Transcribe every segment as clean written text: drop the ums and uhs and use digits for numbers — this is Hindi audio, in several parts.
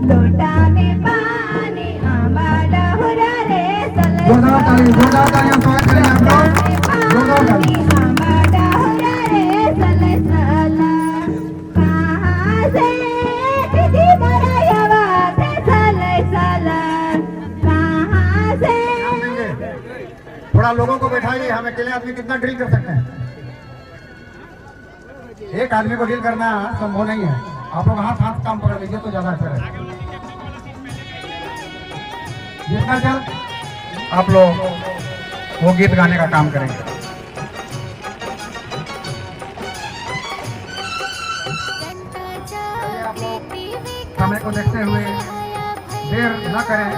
लोटा में पानी आंबाड़ा हो रे सल जोरदार तालियां स्वागत करें आप लोग जोरदार तालियां। आंबाड़ा हो रे सल सल कहाँ से दीदी मरायवा ते सल सल कहाँ से। थोड़ा लोगों को बैठाइए, हम अकेले आदमी कितना ड्रिल कर सकते हैं? एक आदमी को डील करना संभव नहीं है। आप लोग हाथ हाथ काम पकड़ लीजिए तो ज्यादा अच्छा है। जितना जल्द आप लोग वो गीत गाने का काम करेंगे। आप लोग समय को देखते हुए देर न करें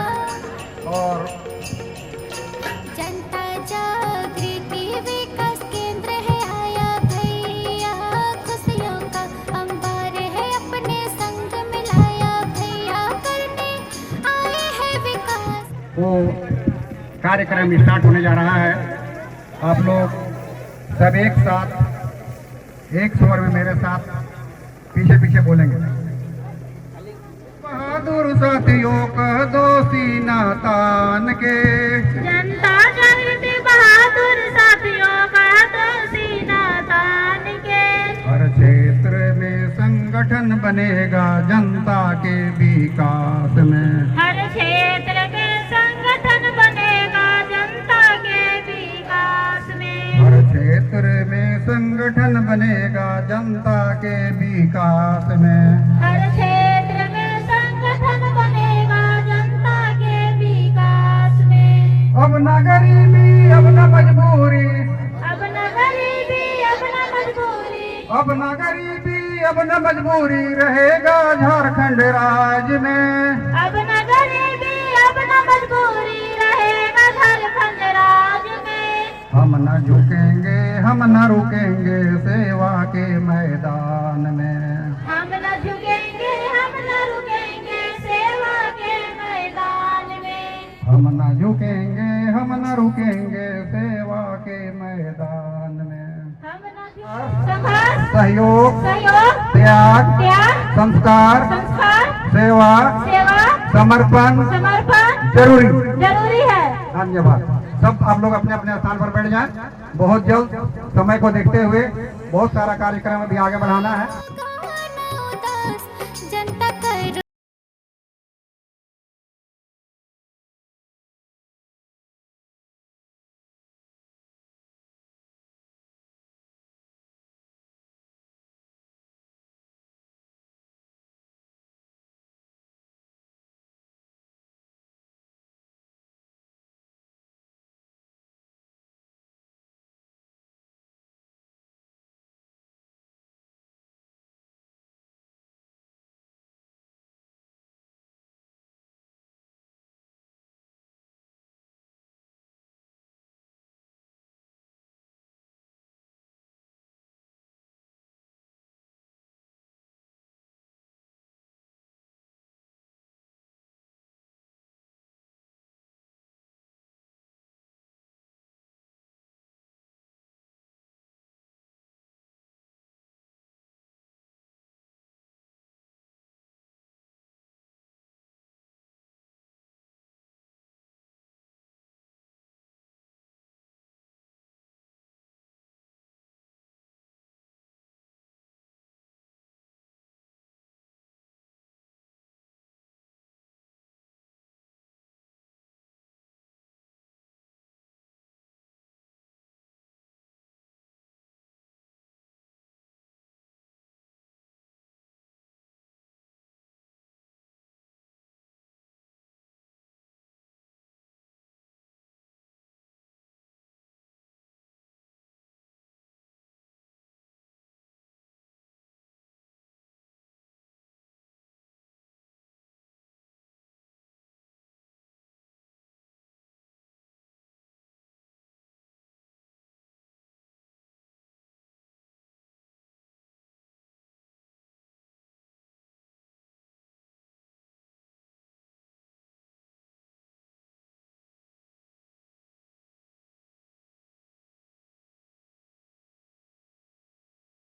और वो कार्यक्रम स्टार्ट होने जा रहा है। आप लोग सब एक साथ एक स्वर में मेरे साथ पीछे पीछे बोलेंगे। बहादुर साथियों कह दो सीना तान के, जनता जागृति बहादुर साथियों कह दो सीना तान के। हर क्षेत्र में संगठन बनेगा जनता के विकास में, हर क्षेत्र में संगठन बनेगा जनता के विकास में। हर क्षेत्र में संगठन बनेगा जनता के विकास में। हर क्षेत्र में संगठन बनेगा जनता के विकास में। अब न गरीबी अब न मजबूरी, अब न गरीबी अब न मजबूरी, अब न गरीबी अब न मजबूरी रहेगा झारखंड राज में। अब न गरीबी अब न मजबूरी रहेगा झारखंड राज में। हम न झुकेंगे हम न रुकेंगे सेवा के मैदान में, हम न झुकेंगे हम न रुकेंगे सेवा के मैदान में। हम न झुकेंगे हम न रुकेंगे सेवा के मैदान में। हम न संघर्ष सहयोग सहयोग त्याग त्याग संस्कार संस्कार सेवा सेवा समर्पण समर्पण जरूरी है। धन्यवाद। सब आप लोग अपने अपने स्थान पर बैठ जाएं। बहुत जल्द समय को देखते हुए बहुत सारा कार्यक्रम अभी आगे बढ़ाना है।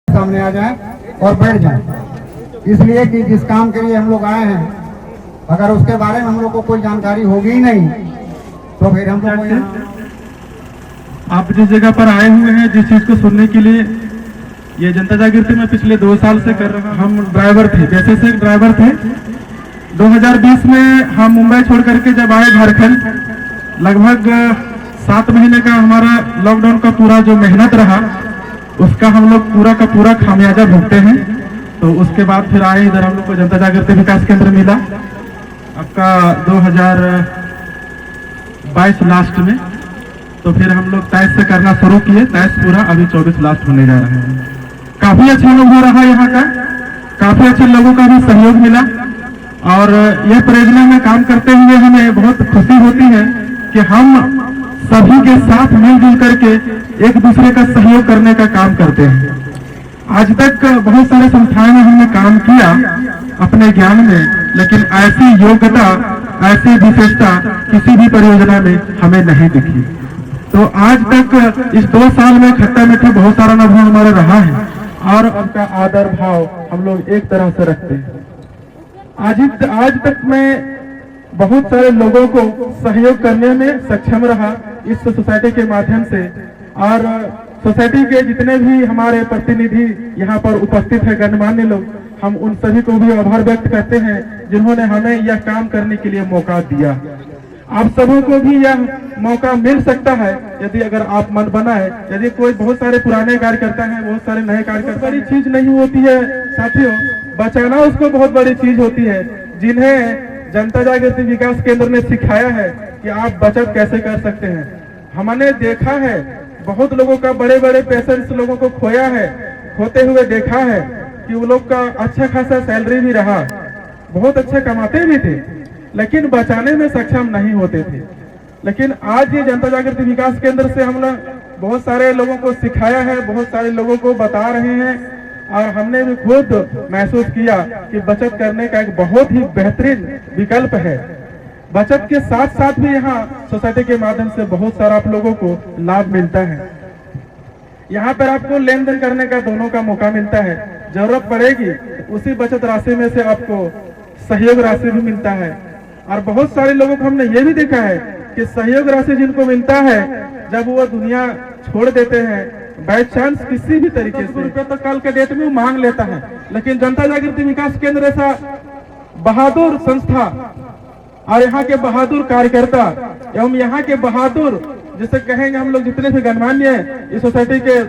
सामने आ जाएं और बैठ जाएं, इसलिए कि जिस काम के लिए हम लोग आए हैं अगर उसके बारे में हम लोग को कोई जानकारी होगी ही नहीं तो फिर हम लोग को आप जिस जगह पर आए हुए हैं, जिस चीज को सुनने के लिए, ये जनता जागृति में पिछले 2 साल से कर रहा। हम ड्राइवर थे, जैसे से ड्राइवर थे। 2020 में हम मुंबई छोड़ करके जब आए झारखंड, लगभग 7 महीने का हमारा लॉकडाउन का पूरा जो मेहनत रहा उसका हम लोग पूरा का पूरा खामियाजा भुगते हैं। तो उसके बाद फिर आए इधर, हम लोग को जनता जागृति विकास केंद्र मिला आपका 2022 लास्ट में। तो फिर हम लोग 23 से करना शुरू किए, 23 पूरा, अभी 24 लास्ट होने जा रहे हैं। काफी अच्छा अनुभव रहा यहाँ का, काफी अच्छे लोगों का भी सहयोग मिला और यह परियोजना में काम करते हुए हमें बहुत खुशी होती है कि हम सभी के साथ मिलजुल करके एक दूसरे का सहयोग करने का काम करते हैं। आज तक बहुत सारे संस्थाएं में हमने काम किया अपने ज्ञान में, लेकिन ऐसी योग्यता, ऐसी विशेषता किसी भी परियोजना में हमें नहीं दिखी। तो आज तक इस 2 साल में खट्टा मीठा बहुत सारा अनुभव हमारा रहा है और उनका आदर भाव हम लोग एक तरह से रखते हैं। आज तक मैं बहुत सारे लोगों को सहयोग करने में सक्षम रहा इस सोसाइटी के माध्यम से, और सोसाइटी के जितने भी हमारे प्रतिनिधि यहाँ पर उपस्थित है, गणमान्य लोग, हम उन सभी को भी आभार व्यक्त करते हैं जिन्होंने हमें यह काम करने के लिए मौका दिया। आप सबों को भी यह मौका मिल सकता है यदि अगर आप मन बनाए। यदि कोई बहुत सारे पुराने कार्यकर्ता हैं, बहुत सारे नए कार्यकर्ता, बड़ी चीज नहीं होती है साथियों, बचाना उसको बहुत बड़ी चीज होती है। जिन्हें जनता जागृति विकास केंद्र ने सिखाया है कि आप बचत कैसे कर सकते हैं। हमने देखा है बहुत लोगों का, बड़े बड़े पेशेंट्स लोगों को खोया है, खोते हुए देखा है कि वो लोग का अच्छा खासा सैलरी भी रहा, बहुत अच्छा कमाते भी थे, लेकिन बचाने में सक्षम नहीं होते थे। लेकिन आज ये जनता जागृति विकास केंद्र से हम लोग बहुत सारे लोगों को सिखाया है, बहुत सारे लोगों को बता रहे हैं और हमने भी खुद महसूस किया कि बचत करने का एक बहुत ही बेहतरीन विकल्प है। बचत के साथ साथ भी यहाँ सोसाइटी के माध्यम से बहुत सारा आप लोगों को लाभ मिलता है। यहाँ पर आपको लेन देन करने का दोनों का मौका मिलता है। जरूरत पड़ेगी उसी बचत राशि में से आपको सहयोग राशि भी मिलता है। और बहुत सारे लोगों को हमने ये भी देखा है कि सहयोग राशि जिनको मिलता है, जब वो दुनिया छोड़ देते हैं बाई चांस किसी भी तरीके से, रुपये तो कल के डेट में वो मांग लेता है, लेकिन जनता जागृति विकास केंद्र ऐसा बहादुर संस्था और यहाँ के बहादुर कार्यकर्ता एवं यहाँ के बहादुर, जिसे कहेंगे हम लोग जितने भी गणमान्य इस सोसाइटी के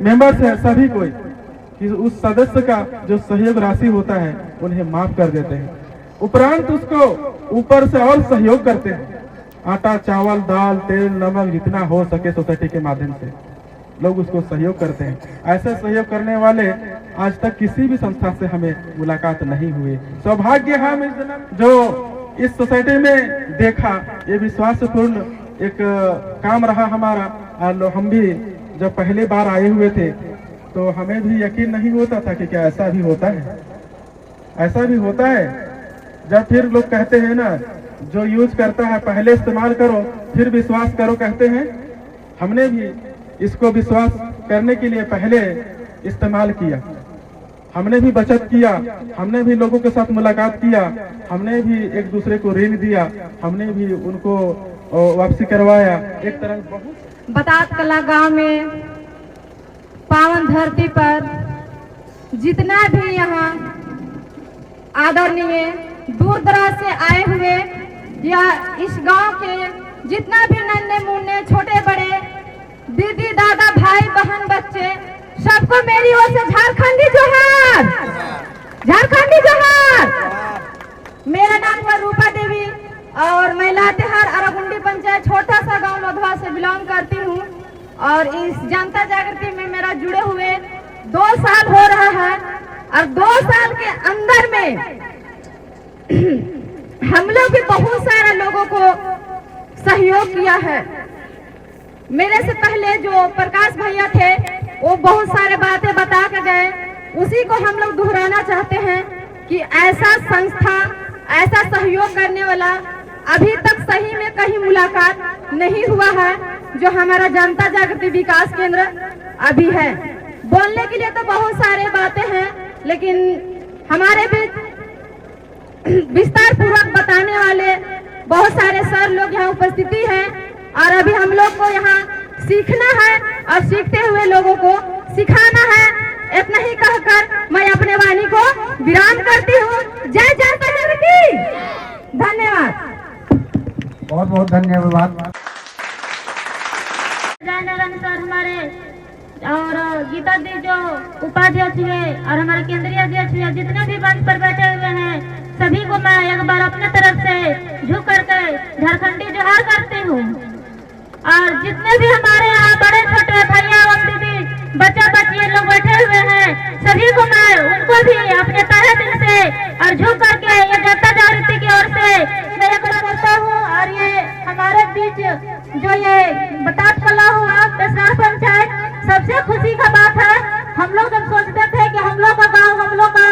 मेंबर्स हैं, सभी कोई कि उस सदस्य का जो सहयोग राशि होता है उन्हें माफ कर देते हैं, उपरांत उसको ऊपर से और सहयोग करते हैं। आटा, चावल, दाल, तेल, नमक जितना हो सके सोसाइटी के माध्यम से लोग उसको सहयोग करते हैं। ऐसे सहयोग करने वाले आज तक किसी भी संस्था से हमें मुलाकात नहीं हुई। सौभाग्य है जो इस सोसाइटी में देखा, ये विश्वासपूर्ण एक काम रहा हमारा। और हम भी जब पहली बार आए हुए थे तो हमें भी यकीन नहीं होता था कि क्या ऐसा भी होता है, ऐसा भी होता है। जब फिर लोग कहते हैं ना, जो यूज करता है पहले इस्तेमाल करो फिर विश्वास करो कहते हैं, हमने भी इसको विश्वास करने के लिए पहले इस्तेमाल किया। हमने भी बचत किया, हमने भी लोगों के साथ मुलाकात किया, हमने भी एक दूसरे को ऋण दिया, हमने भी उनको वापसी करवाया। एक तरह बहुत बतात कला गांव में पावन धरती पर जितना भी यहाँ आदरणीय दूर दराज से आए हुए या इस गांव के जितना भी नन्हे मुन्ने छोटे बड़े दीदी दादा भाई बहन बच्चे, सबको मेरी ओर से झारखंडी जोहार, झारखंडी जोहार। मेरा नाम है रूपा देवी और मैं लातेहार अरागुंडी पंचायत छोटा सा गांव लोधवा से बिलोंग करती हूँ। और इस जनता जागृति में मेरा जुड़े हुए 2 साल हो रहा है और 2 साल के अंदर में हम लोग भी बहुत सारे लोगों को सहयोग किया है। मेरे से पहले जो प्रकाश भैया थे वो बहुत सारे बातें बता के गए, उसी को हम लोग दोहराना चाहते हैं कि ऐसा संस्था, ऐसा सहयोग करने वाला अभी तक सही में कहीं मुलाकात नहीं हुआ है जो हमारा जनता जागृति विकास केंद्र अभी है। बोलने के लिए तो बहुत सारे बातें हैं, लेकिन हमारे बीच विस्तार पूर्वक बताने वाले बहुत सारे सर लोग यहाँ उपस्थिति है और अभी हम लोग को यहाँ सीखना है और सीखते हुए लोगों को सिखाना है। इतना ही कहकर मैं अपने वाणी को विराम करती हूँ। जय जनता की धन्यवाद। बहुत बहुत धन्यवाद। जयनारायण सर हमारे और गीता दी जो उपाध्यक्ष हुए और हमारे केंद्रीय अध्यक्ष हुए, जितने भी मंच पर बैठे हुए हैं सभी को मैं एक बार अपने तरफ से झुक करके झारखंडी जोहार करती हूँ। और जितने भी हमारे यहाँ बड़े छोटे भैया और दीदी बच्चा बच्ची लोग बैठे हुए हैं सभी को मैं उनको भी अपने तहे दिल से और झुक करके ये जनता जागृति की ओर से मैं करता हूँ। और ये हमारे बीच जो ये बताप कला हुआ पेशरार पंचायत, सबसे खुशी का बात है। हम लोग जब सोचते थे कि हम लोग का गांव, हम लोग का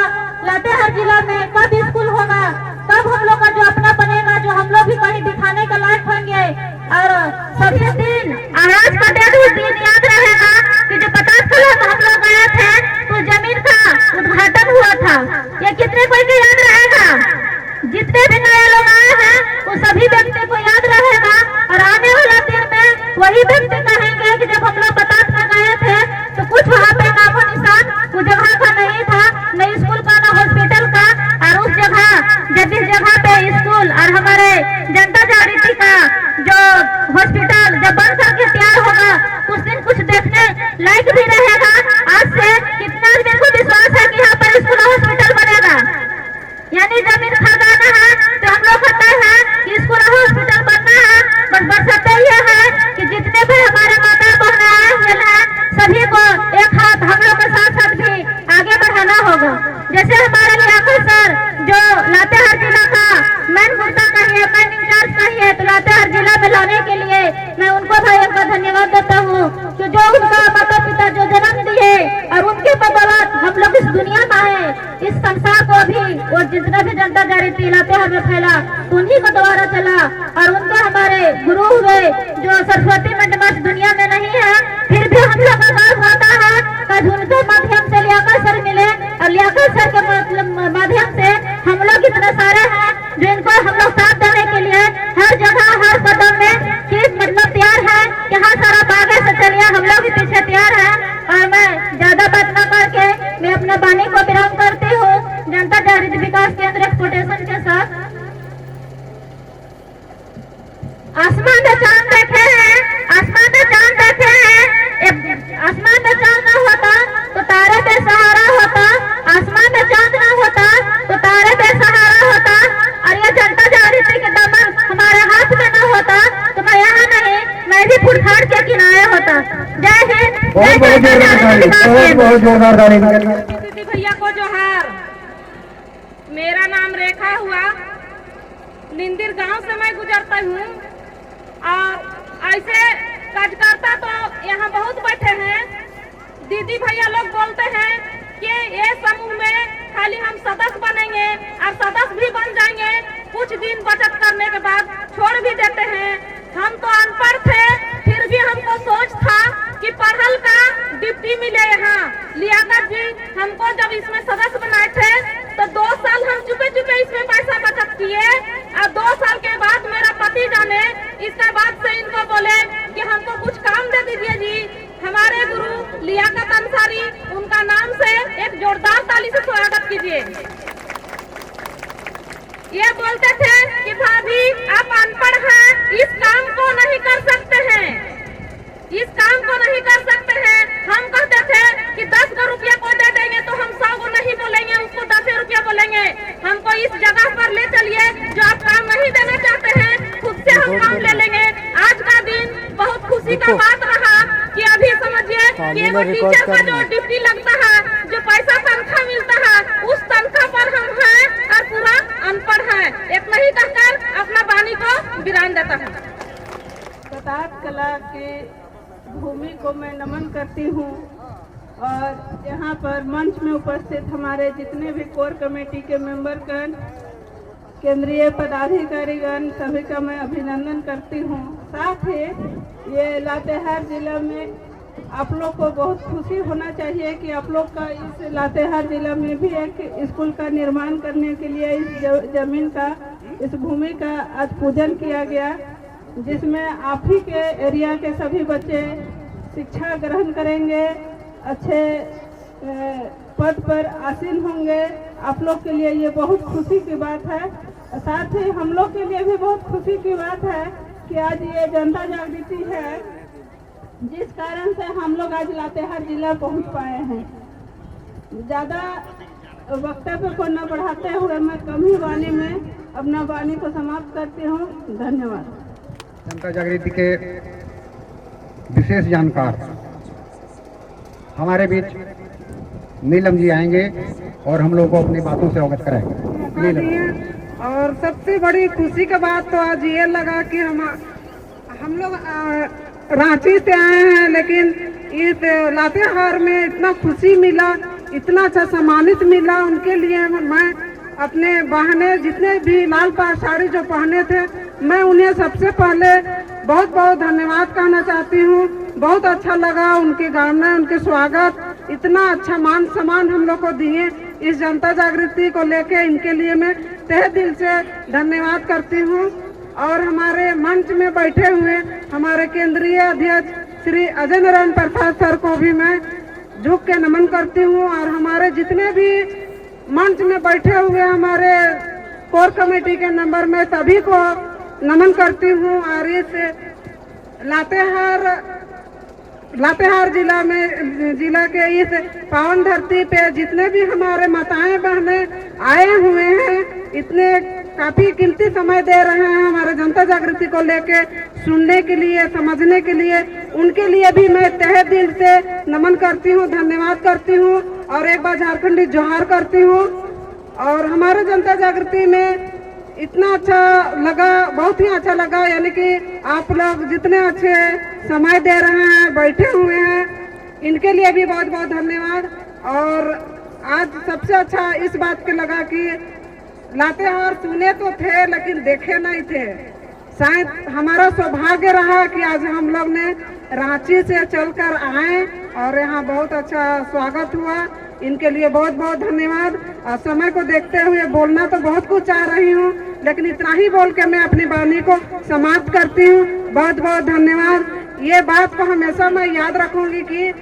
लातेहार जिला में कब स्कूल होगा, कब हम लोग का जो अपना बनेगा, जो हम लोग भी कहीं दिखाने का लायक होंगे। और सबसे दिन आज का दिन उस दिन याद रहेगा कि जो 50 कला में हम लोग गए थे तो जमीन का उद्घाटन हुआ था। ये कितने कोई को याद रहेगा? जितने भी नए लोग आए हैं वो सभी व्यक्ति को याद रहेगा। और आने वाला दिन में वही व्यक्ति कहेंगे कि जब हम लोग 50 में गए थे तो कुछ वहाँ पे नामो निशान उस जगह का नहीं था, न स्कूल का न हॉस्पिटल का। और उस जगह जिस जगह पे स्कूल और हमारे जनता जागृति का जो हॉस्पिटल जब बन करके तैयार होगा उस दिन कुछ देखने लायक भी रहेगा। आज से कितना मेरे को विश्वास है कि यहाँ पर स्कूल और हॉस्पिटल बनेगा। यानी जमीन खरीदाना है तो हम लोग कहते हैं कि स्कूल और हॉस्पिटल बनना है। बस बरसते ये है कि जितने भी हमारे माता बहन आए हुए हैं सभी को एक हाथ हम लोग के साथ साथ भी आगे बढ़ाना होगा। जैसे हमारे लियाकत सर जो लातेहार जिला का मेन मुद्दा कहिए, मेन इंचार्ज कहिए, तो लातेहार जिला में लाने के लिए मैं उनको भाई का धन्यवाद देता हूँ कि जो उनका माता पिता जो जन्म दिए और उनके बदौलत हम लोग इस दुनिया में आए, इस संसार को भी और जितना भी जनता जागृति लातेहार में फैला उन्हीं को द्वारा चला। और उनके हमारे गुरु हुए जो सरस्वती मंडमस दुनिया में नहीं है, फिर भी हम लोग का गर्व होता है कि उनके माध्यम से लियाकत सर मिले और लियाकत सर के माध्यम से हम लोग इतने सारे हैं जो इनको हम लोग साथ देने के लिए हर जगह हर कदम में कि मतलब तैयार है कि हाँ सर आप आगे से चलिए, हम लोग भी पीछे तैयार है। और मैं ज्यादा बात न करके मैं अपने वाणी को विराम करती हूँ। जनता जागृति विकास केंद्र एक्सपोर्टेशन के साथ आसमान में चांद देखे हैं, आसमान में चांद देखे हैं। आसमान में चांद ना होता तो तारे बेसहारा होता, आसमान में चांद ना होता तो तारे बेसहारा होता। और ये जनता जागृति के दामन हमारे हाथ में ना होता तो मैं यहाँ नहीं, मैं भी फुटफाट के किनारे होता। जय हिंद। बहुत जोरदार ताली। दीदी भैया को जोहार। मेरा नाम रेखा हुआ, निंदिर गांव से मैं गुजरता हूँ। और ऐसे कार्यकर्ता तो यहाँ बहुत बैठे हैं। दीदी भैया लोग बोलते हैं कि ये समूह में खाली हम सदस्य बनेंगे और सदस्य भी बन जाएंगे, कुछ दिन बचत करने के बाद छोड़ भी देते हैं। हम तो अनपढ़ थे, फिर भी हमको सोच था कि पढ़ल का डिप्टी मिले। यहाँ लियाकत जी हमको जब इसमें सदस्य बनाए थे तो 2 साल हम चुपे चुपे इसमें पैसा बचत किए। और 2 साल के बाद मेरा पति जाने, इसके बाद से इनको बोले कि हमको कुछ काम दे दीजिए जी। हमारे गुरु लियाकत अंसारी, उनका नाम से एक जोरदार ताली से स्वागत कीजिए। ये बोलते थे कि भाभी आप अनपढ़ हैं, इस काम को नहीं कर सकते हैं, इस काम को नहीं कर सकते हैं। हम कहते थे कि 10 रुपया को दे देंगे तो हम 100 को नहीं बोलेंगे, उसको 10 रुपया बोलेंगे। हमको इस जगह पर ले चलिए जो आप काम नहीं देना चाहते हैं, खुद से हम काम ले लेंगे। आज का दिन बहुत खुशी का बात रहा कि अभी समझिए कि एक टीचर का जो ड्यूटी लगता है, जो पैसा तनख्वाह मिलता है, उस तनख्वाह पर हम हैं और पूरा अनपढ़ है। इतना ही कहकर अपना वाणी को विराम देता हूँ। प्रताप कला के भूमि को मैं नमन करती हूँ। और यहाँ पर मंच में उपस्थित हमारे जितने भी कोर कमेटी के मेंबरगण, केंद्रीय पदाधिकारीगण, सभी का मैं अभिनंदन करती हूँ। साथ ही ये लातेहार जिला में आप लोग को बहुत खुशी होना चाहिए कि आप लोग का इस लातेहार जिला में भी एक स्कूल का निर्माण करने के लिए इस जमीन का, इस भूमि का आज पूजन किया गया, जिसमें आप ही के एरिया के सभी बच्चे शिक्षा ग्रहण करेंगे, अच्छे पद पर आसीन होंगे। आप लोग के लिए ये बहुत खुशी की बात है। साथ ही हम लोग के लिए भी बहुत खुशी की बात है कि आज ये जनता जागृति है, जिस कारण से हम लोग आज लातेहार जिला पहुंच पाए हैं। ज़्यादा वक्तव्य को न बढ़ाते हुए मैं कम ही वाणी में अपना वाणी को समाप्त करती हूँ। धन्यवाद। जनता जागृति के विशेष जानकार हमारे बीच नीलम जी आएंगे और हम लोग को अपनी बातों से अवगत कराएंगे। नीलम। और सबसे बड़ी खुशी की बात तो आज ये लगा कि हम लोग रांची से आए हैं, लेकिन इस लातेहार में इतना खुशी मिला, इतना अच्छा सम्मानित मिला। उनके लिए मैं अपने बहने जितने भी लाल पाग साड़ी जो पहने थे, मैं उन्हें सबसे पहले बहुत बहुत धन्यवाद कहना चाहती हूँ। बहुत अच्छा लगा उनके गाने, उनके स्वागत, इतना अच्छा मान सम्मान हम लोग को दिए। इस जनता जागृति को लेके इनके लिए मैं तहे दिल से धन्यवाद करती हूँ। और हमारे मंच में बैठे हुए हमारे केंद्रीय अध्यक्ष श्री अजय नारायण प्रसाद सर को भी मैं झुक के नमन करती हूँ। और हमारे जितने भी मंच में बैठे हुए हमारे कोर कमेटी के नंबर में सभी को नमन करती हूँ। और इस लातेहार जिला के इस पावन धरती पे जितने भी हमारे माताएं बहनें आए हुए हैं, इतने काफी कीमती समय दे रहे हैं हमारे जनता जागृति को लेके सुनने के लिए, समझने के लिए, उनके लिए भी मैं तहे दिल से नमन करती हूँ, धन्यवाद करती हूँ और एक बार झारखंडी जोहार करती हूँ। और हमारे जनता जागृति में इतना अच्छा लगा, बहुत ही अच्छा लगा, यानी कि आप लोग जितने अच्छे समय दे रहे हैं, बैठे हुए हैं, इनके लिए भी बहुत बहुत धन्यवाद। और आज सबसे अच्छा इस बात के लगा कि लातेहार सुने तो थे लेकिन देखे नहीं थे। शायद हमारा सौभाग्य रहा कि आज हम लोग ने रांची से चलकर आए और यहाँ बहुत अच्छा स्वागत हुआ। इनके लिए बहुत बहुत धन्यवाद। और समय को देखते हुए बोलना तो बहुत कुछ चाह रही हूँ, लेकिन इतना ही बोल के मैं अपनी वाणी को समाप्त करती हूँ। बहुत बहुत धन्यवाद। ये बात को हमेशा मैं याद रखूंगी कि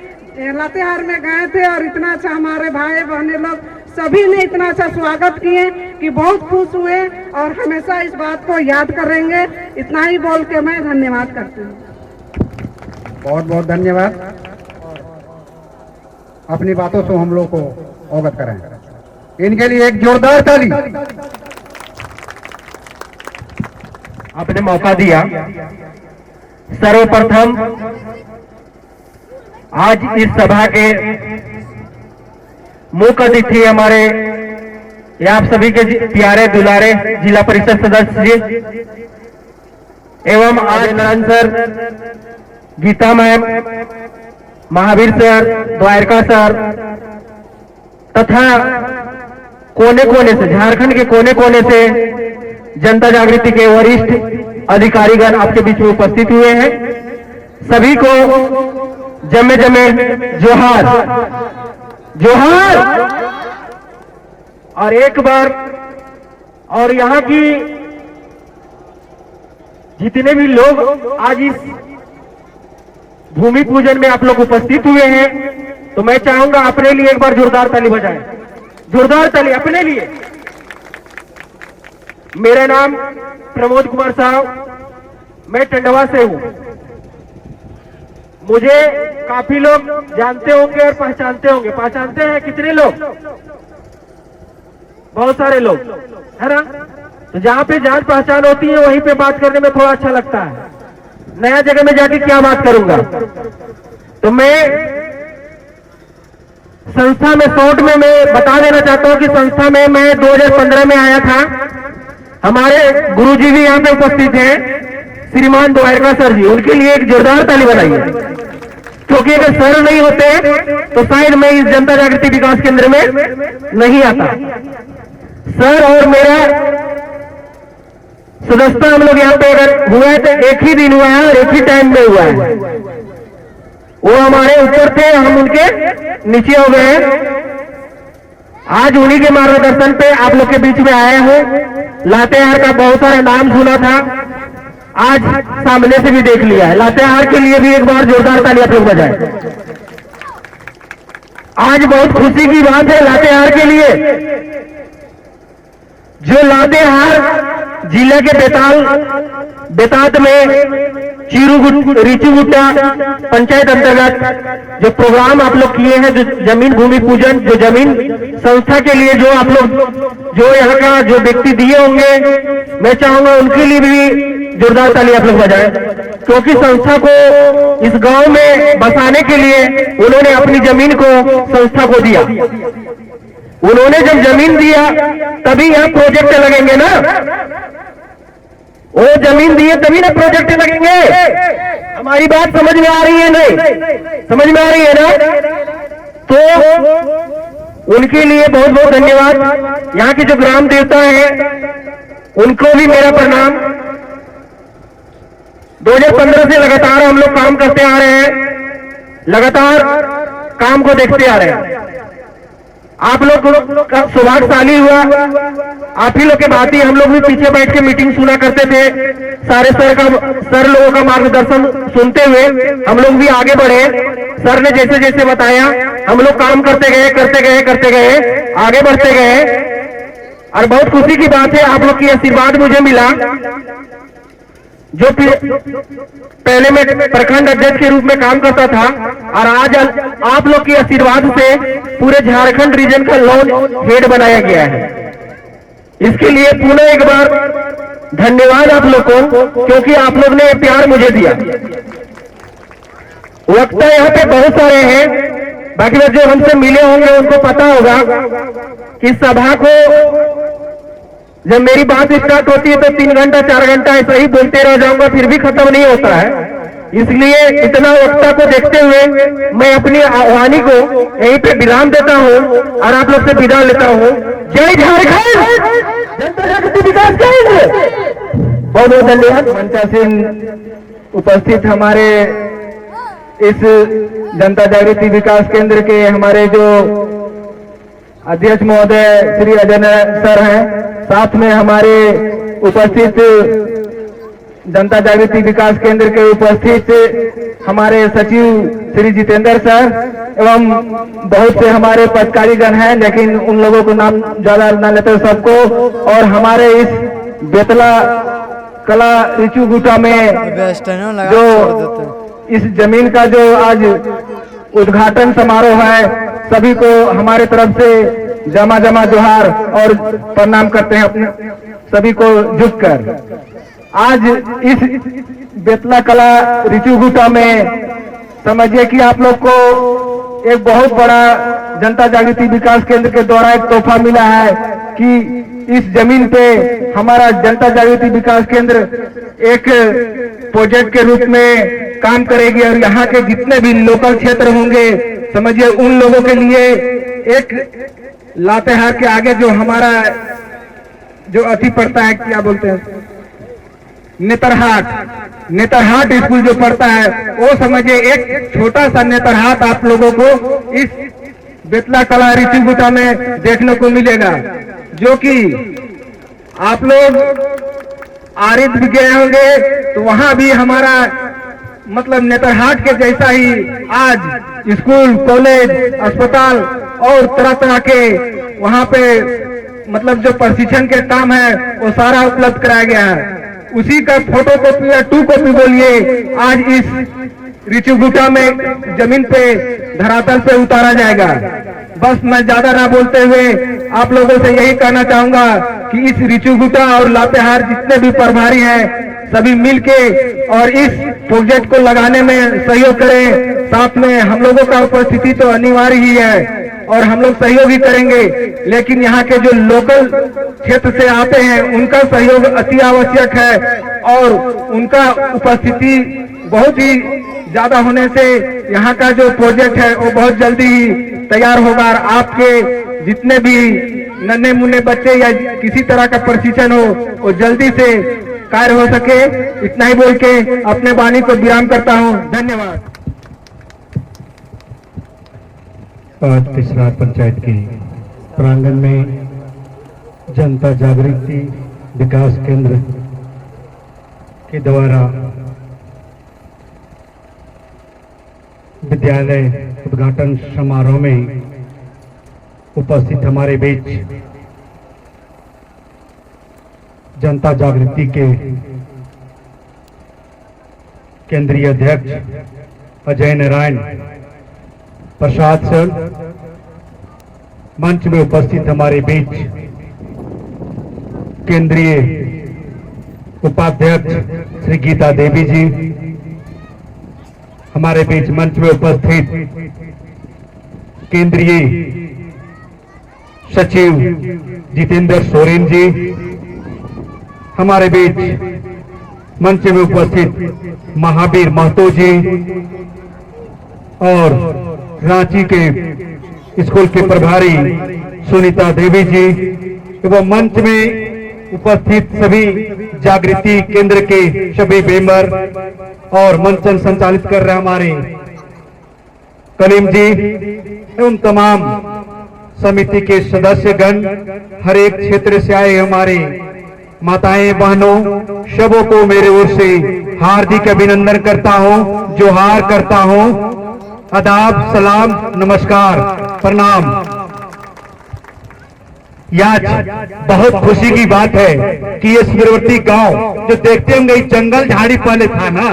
लातेहार में गए थे और इतना अच्छा हमारे भाई बहने लोग सभी ने इतना अच्छा स्वागत किए कि बहुत खुश हुए और हमेशा इस बात को याद करेंगे। इतना ही बोल के मैं धन्यवाद करती हूँ। बहुत बहुत धन्यवाद। अपनी बातों से हम लोग को अवगत कराएं। इनके लिए एक जोरदार ताली। आपने मौका दिया। सर्वप्रथम आज इस सभा के मुख्य अतिथि हमारे आप सभी के प्यारे दुलारे जिला परिषद सदस्य जी एवं आज Narayan sir, Geeta ma'am, Mahavir sir, Dwarka sir तथा कोने कोने से, झारखंड के कोने कोने से जनता जागृति के वरिष्ठ अधिकारीगण आपके बीच में उपस्थित हुए हैं। सभी को जमे जमे जोहार जोहार। और एक बार और यहाँ की जितने भी लोग आज इस भूमि पूजन में आप लोग उपस्थित हुए हैं, तो मैं चाहूंगा अपने लिए एक बार जोरदार ताली बजाएं। जोरदार ताली अपने लिए। मेरा नाम प्रमोद कुमार साहब, मैं टंडवा से हूं। मुझे काफी लोग जानते होंगे और पहचानते होंगे। पहचानते हैं कितने लोग? बहुत सारे लोग, है ना? तो जहाँ पे जान पहचान होती है वहीं पे बात करने में थोड़ा अच्छा लगता है। नया जगह में जाके क्या बात करूंगा? तो मैं संस्था में शॉर्ट में मैं बता देना चाहता हूं कि संस्था में मैं 2015 में आया था। हमारे गुरुजी भी यहाँ पे उपस्थित हैं, श्रीमान द्वारका सर जी। उनके लिए एक जोरदार ताली बनाइए, क्योंकि अगर सर नहीं होते तो शायद मैं इस जनता जागृति विकास केंद्र में नहीं आता। सर और मेरा सदस्यता हम लोग यहाँ पे अगर हुआ है तो एक ही दिन हुआ है और एक ही टाइम में हुआ है। वो हमारे ऊपर थे, हम उनके नीचे हो गए। आज उन्हीं के मार्गदर्शन पे आप लोग के बीच में आए हो। लातेहार का बहुत सारा नाम सुना था, आज सामने से भी देख लिया है। लातेहार के लिए भी एक बार जोरदार ताली आप लोग बजाएं। आज बहुत खुशी की बात है लातेहार के लिए, जो लातेहार जिले के बेताद में रीचू गुट्टा पंचायत अंतर्गत जो प्रोग्राम आप लोग किए हैं, जो जमीन भूमि पूजन, जो जमीन संस्था के लिए जो आप लोग जो यहाँ का जो व्यक्ति दिए होंगे, मैं चाहूंगा उनके लिए भी जोरदार ताली आप लोग बजाएं, क्योंकि संस्था को इस गांव में बसाने के लिए उन्होंने अपनी जमीन को संस्था को दिया। उन्होंने जब जमीन दिया तभी यहाँ प्रोजेक्ट लगेंगे ना, वो जमीन दिए तभी ना प्रोजेक्ट लगेंगे। हमारी बात समझ में आ रही है? नहीं समझ में आ रही है ना? तो उनके लिए बहुत बहुत धन्यवाद। यहाँ के जो ग्राम देवता हैं उनको भी मेरा प्रणाम। 2015 से लगातार हम लोग काम करते आ रहे हैं, लगातार काम को देखते आ रहे हैं। आप लोग का सौभाग्यशाली हुआ, आप ही लोग के बात ही हम लोग भी पीछे बैठ के मीटिंग सुना करते थे। सारे सर लोगों का मार्गदर्शन सुनते हुए हम लोग भी आगे बढ़े। सर ने जैसे जैसे बताया हम लोग काम करते गए, आगे बढ़ते गए। और बहुत खुशी की बात है, आप लोग की आशीर्वाद मुझे मिला। जो पहले मैं प्रखंड अध्यक्ष के रूप में काम करता था, और आज आप लोग की आशीर्वाद से पूरे झारखंड रीजन का लोन हेड बनाया गया है। इसके लिए पुनः एक बार धन्यवाद आप लोग को, क्योंकि आप लोग ने प्यार मुझे दिया। वक्ता यहाँ पे बहुत सारे हैं, बाकी लोग जो हमसे मिले होंगे उनको पता होगा कि सभा को जब मेरी बात स्टार्ट होती है तो 3 घंटा 4 घंटा ऐसा ही बोलते रह जाऊंगा, फिर भी खत्म नहीं होता है। इसलिए इतना वक्ता को देखते हुए मैं अपनी आह्वानी को यहीं पे विराम देता हूँ और आप लोग से विदा लेता हूँ। जय झारखंड, जनता जागृति विकास केंद्र। बहुत बहुत धन्यवाद। मंचासीन उपस्थित हमारे इस जनता जागृति विकास केंद्र के हमारे जो अध्यक्ष महोदय श्री अजय सर हैं, साथ में हमारे उपस्थित जनता जागृति विकास केंद्र के उपस्थित हमारे सचिव श्री जितेंद्र सर एवं बहुत से हमारे पदाधिकारीगण हैं, लेकिन उन लोगों को नाम ज्यादा ना लेते सबको, और हमारे इस बेतला कला रीचू गुट्टा में जो इस जमीन का जो आज उद्घाटन समारोह है, सभी को हमारे तरफ से जमा जोहार और प्रणाम करते हैं अपने सभी को झुककर। आज इस बेतला कला रीचू गुट्टा में समझिए कि आप लोग को एक बहुत बड़ा जनता जागृति विकास केंद्र के द्वारा एक तोहफा मिला है कि इस जमीन पे हमारा जनता जागृति विकास केंद्र एक प्रोजेक्ट के रूप में काम करेगी, और यहाँ के जितने भी लोकल क्षेत्र होंगे समझिए उन लोगों के लिए एक लातेहार के आगे जो हमारा जो अति पड़ता है, क्या बोलते हैं, नेतरहाट स्कूल जो पड़ता है, वो समझिए एक छोटा सा नेतरहाट आप लोगों को इस बेतला कला रीचू गुट्टा में देखने को मिलेगा, जो कि आप लोग आरिद भी गए होंगे तो वहां भी हमारा मतलब नेतरहाट के जैसा ही आज स्कूल, कॉलेज, अस्पताल और तरह तरह के वहां पे मतलब जो प्रशिक्षण के काम है वो सारा उपलब्ध कराया गया है। उसी का फोटो कॉपी या 2 कॉपी बोलिए आज इस रीचू गुट्टा में जमीन पे धरातल पे उतारा जाएगा। बस मैं ज्यादा ना बोलते हुए आप लोगों से यही कहना चाहूंगा कि इस रीचू गुट्टा और लातेहार जितने भी प्रभारी हैं सभी मिलके और इस प्रोजेक्ट को लगाने में सहयोग करें। साथ में हम लोगों का उपस्थिति तो अनिवार्य ही है और हम लोग सहयोग ही करेंगे, लेकिन यहाँ के जो लोकल क्षेत्र से आते हैं उनका सहयोग अति आवश्यक है, और उनका उपस्थिति बहुत ही ज्यादा होने से यहाँ का जो प्रोजेक्ट है वो बहुत जल्दी ही तैयार होगा। और आपके जितने भी नन्हे मुन्ने बच्चे या किसी तरह का प्रशिक्षण हो वो जल्दी से कार्य हो सके। इतना ही बोल के अपने वाणी को विराम करता हूँ। धन्यवाद। आज तिसरा पंचायत के प्रांगण में जनता जागृति विकास केंद्र के द्वारा विद्यालय उद्घाटन समारोह में उपस्थित हमारे बीच जनता जागृति के केंद्रीय अध्यक्ष अजय नारायण प्रसाद सर, मंच में उपस्थित हमारे बीच केंद्रीय उपाध्यक्ष श्री गीता देवी जी, हमारे बीच मंच में उपस्थित केंद्रीय सचिव जितेंद्र सोरेन जी, हमारे बीच मंच में उपस्थित महावीर महतो जी और रांची के स्कूल के प्रभारी सुनीता देवी जी एवं मंच में उपस्थित सभी जागृति केंद्र के सभी मेंबर और मंचन संचालित कर रहे हमारे कलीम जी एवं तमाम समिति के सदस्यगण, हर एक क्षेत्र से आए हमारे माताएं बहनों, सबों को मेरे ओर से हार्दिक अभिनंदन करता हूं, जोहार करता हूं, आदाब, सलाम, नमस्कार, प्रणाम। आज बहुत खुशी की बात है कि ये सूर्यवर्ती गांव जो देखते होंगे जंगल झाड़ी पहले था ना,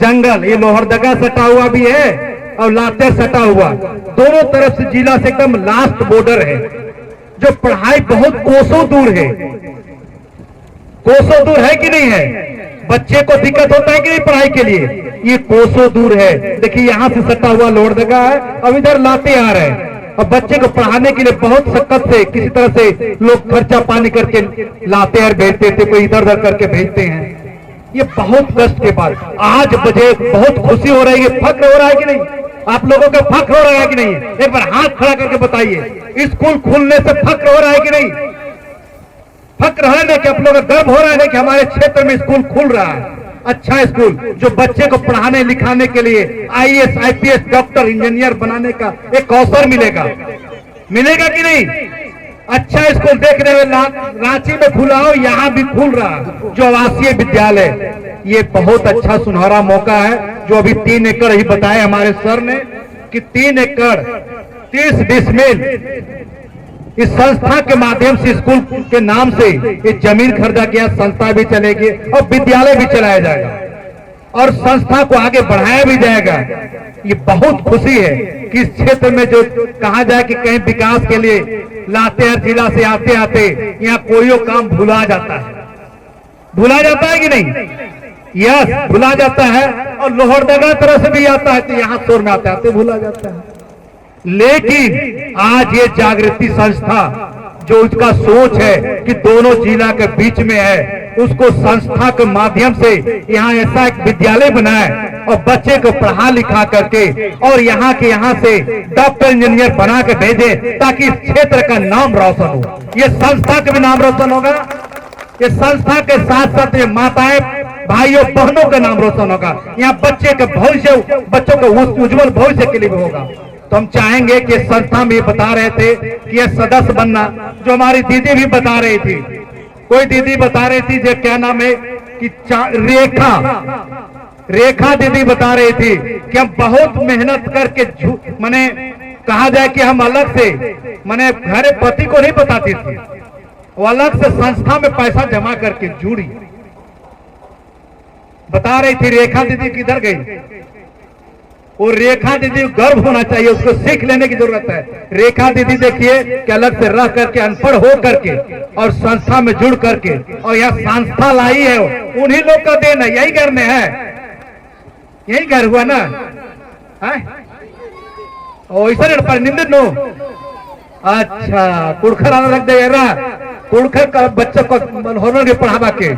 जंगल, ये लोहरदगा सटा हुआ भी है और लातेर सटा हुआ, दोनों तरफ से जिला से एकदम लास्ट बॉर्डर है, जो पढ़ाई बहुत कोसों दूर है। कोसों दूर है कि नहीं है? बच्चे को दिक्कत होता है कि नहीं पढ़ाई के लिए? ये कोसों दूर है। देखिए यहाँ से सटा हुआ लोहरदगा है, अब इधर लातेहार है, और बच्चे को पढ़ाने के लिए बहुत सख्त से किसी तरह से लोग खर्चा पानी करके लातेहार भेजते थे, कोई इधर उधर करके भेजते हैं। ये बहुत कष्ट के बाद आज मुझे बहुत खुशी हो रही है, फक्र हो रहा है कि नहीं? आप लोगों का फक्र हो रहा है कि नहीं? एक बार हाथ खड़ा करके बताइए, स्कूल खुलने से फक्र हो रहा है कि नहीं? फक्र है ना कि आप लोगों का गर्व हो रहा है कि हमारे क्षेत्र में स्कूल खुल रहा है, अच्छा स्कूल जो बच्चे को पढ़ाने लिखाने के लिए आईएएस, आईपीएस, डॉक्टर, इंजीनियर बनाने का एक अवसर मिलेगा, मिलेगा कि नहीं? अच्छा स्कूल देखने में रांची में खुला हो, यहाँ भी खुल रहा जो आवासीय विद्यालय, ये बहुत अच्छा सुनहरा मौका है। जो अभी 3 एकड़ ही बताए हमारे सर ने कि 3 एकड़ 30 डिसमिल इस संस्था के माध्यम से स्कूल के नाम से ये जमीन खरीदा गया, संस्था भी चलेगी और विद्यालय भी चलाया जाएगा और संस्था को आगे बढ़ाया भी जाएगा। ये बहुत खुशी है कि इस क्षेत्र में जो कहा जाए कि कहीं विकास के लिए लातेहार जिला से आते आते यहाँ कोई काम भुला जाता है, भुला जाता है कि नहीं? यस, भुला जाता है, और लोहरदगा तरह से भी आता है तो यहाँ शोर में आता है, भुला जाता है। लेकिन आज ये जागृति संस्था जो उसका सोच है कि दोनों जिला के बीच में है, उसको संस्था के माध्यम से यहाँ ऐसा एक विद्यालय बनाए और बच्चे को पढ़ा लिखा करके और यहाँ से डॉक्टर, इंजीनियर बना के भेजे ताकि इस क्षेत्र का नाम रोशन हो। ये संस्था का भी नाम रोशन होगा, ये संस्था के साथ साथ ये माताएं, भाइयों, बहनों का नाम रोशन होगा। यहाँ बच्चे के भविष्य, बच्चों का उज्जवल भविष्य के लिए भी होगा। तो हम चाहेंगे कि संस्था में बता रहे थे कि यह सदस्य बनना, जो हमारी दीदी भी बता रही थी, कोई दीदी बता रही थी जो क्या नाम है कि रेखा दीदी बता रही थी कि हम बहुत मेहनत करके माने कहा जाए कि हम अलग से माने घर पति को नहीं बताती थी, वो अलग से संस्था में पैसा जमा करके जुड़ी। बता रही थी रेखा दीदी किधर गई? वो रेखा दीदी गर्व होना चाहिए, उसको सीख लेने की जरूरत है। रेखा दीदी देखिए कि अलग से रह करके, अनपढ़ हो करके और संस्था में जुड़ करके और यह संस्था लाई है, उन्हीं लोग का देन है, यही घर में है, यही घर हुआ ना ऐसा निंदित नो। अच्छा, कुड़खर आना रख दे रहा, कुड़खर का बच्चों को होना पढ़ावा के।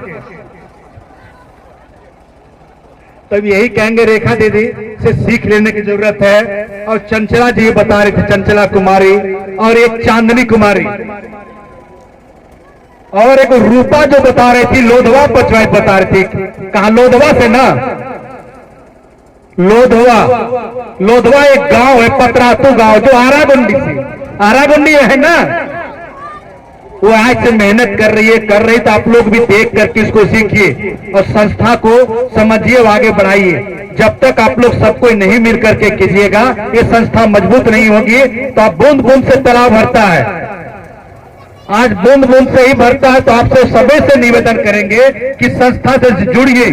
तब यही कहेंगे रेखा दीदी से सीख लेने की जरूरत है। और चंचला जी बता रही थी, चंचला कुमारी और एक चांदनी कुमारी और एक रूपा जो बता रही थी, लोधवा पंचायत बता रही थी, कहा लोधवा से ना, लोधवा एक गांव है, पतरातू गांव, जो आरागुंडी है ना, वो आज से मेहनत कर रही तो आप लोग भी देख करके इसको सीखिए और संस्था को समझिए और आगे बढ़ाइए। जब तक आप लोग सब कोई नहीं मिल करके कीजिएगा, ये संस्था मजबूत नहीं होगी। तो आप बूंद बूंद से तालाब भरता है, आज बूंद बूंद से ही भरता है। तो आपसे सभी से निवेदन करेंगे कि संस्था से जुड़िए।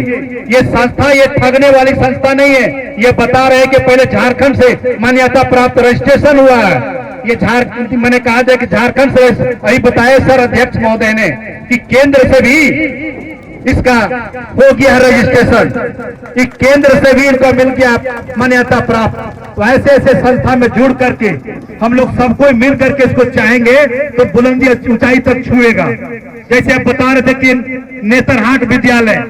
ये संस्था ये ठगने वाली संस्था नहीं है। ये बता रहे हैं कि पहले झारखंड से मान्यता प्राप्त रजिस्ट्रेशन हुआ है। ये झारखंड, मैंने कहा था कि झारखंड से अभी बताया सर अध्यक्ष महोदय ने कि केंद्र से भी इसका हो गया रजिस्ट्रेशन, कि केंद्र से भी इनका मिल गया मान्यता प्राप्त। तो ऐसे ऐसे संस्था में जुड़ करके हम लोग सबको मिल करके इसको चाहेंगे तो बुलंदी ऊंचाई तक छुएगा। जैसे आप बता रहे थे कि नेतरहाट विद्यालय,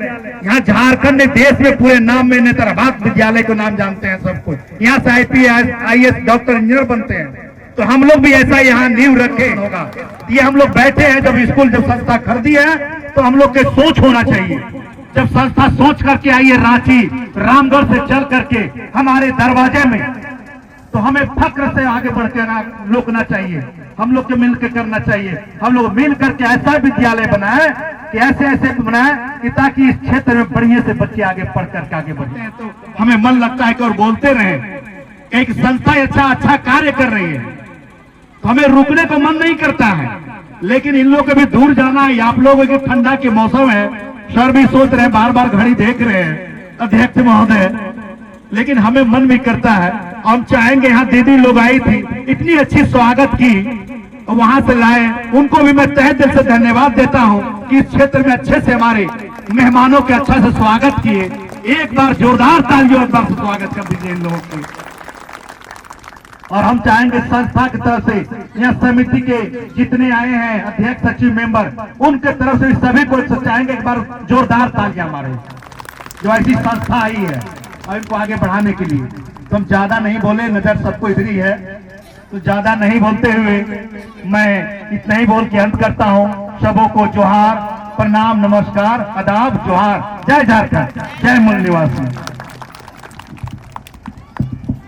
यहाँ झारखंड देश में पूरे नाम में नेतरहाट विद्यालय को नाम जानते हैं सब कुछ। यहाँ से IPS IAS डॉक्टर इंजीनियर बनते हैं। तो हम लोग भी ऐसा यहाँ नींव रखे होगा। ये हम लोग बैठे हैं, जब स्कूल जब संस्था खरीदी है तो हम लोग के सोच होना चाहिए। जब संस्था सोच करके आई है रांची रामगढ़ से चल करके हमारे दरवाजे में, तो हमें फक्र से आगे बढ़ के रोकना चाहिए। हम लोग के मिल के करना चाहिए। हम लोग मिल करके ऐसा विद्यालय बनाए कि ऐसे बनाए कि ताकि इस क्षेत्र में बढ़िया से बच्चे आगे पढ़ करके आगे बढ़ते हैं। तो हमें मन लगता है कि और बोलते रहे, एक संस्था अच्छा कार्य कर रही है तो हमें रुकने को मन नहीं करता है। लेकिन इन लोगों को भी दूर जाना है। आप लोगों के ठंडा के मौसम है, सर भी सोच रहे हैं, बार बार घड़ी देख रहे हैं अध्यक्ष महोदय, लेकिन हमें मन भी करता है। हम चाहेंगे, यहाँ दीदी लोग आई थी, इतनी अच्छी स्वागत की, वहां से लाए, उनको भी मैं तहे दिल से धन्यवाद देता हूँ कि इस क्षेत्र में अच्छे से हमारे मेहमानों के अच्छा से स्वागत किए। एक बार जोरदार तालियों एक बार से स्वागत कर दीजिए इन लोगों को। और हम चाहेंगे संस्था की तरफ से, यहाँ समिति के जितने आए हैं अध्यक्ष सचिव मेंबर, उनके तरफ से सभी को चाहेंगे एक बार जोरदार तालियां हमारे, जो ऐसी संस्था आई है और इनको आगे बढ़ाने के लिए। तो हम ज्यादा नहीं बोले, नजर सबको इधर ही है, तो ज्यादा नहीं बोलते हुए मैं इतना ही बोल के अंत करता हूँ। सबों को जोहार, प्रणाम, नमस्कार, आदाब, जोहार। जय झारखंड, जय मूल निवासी।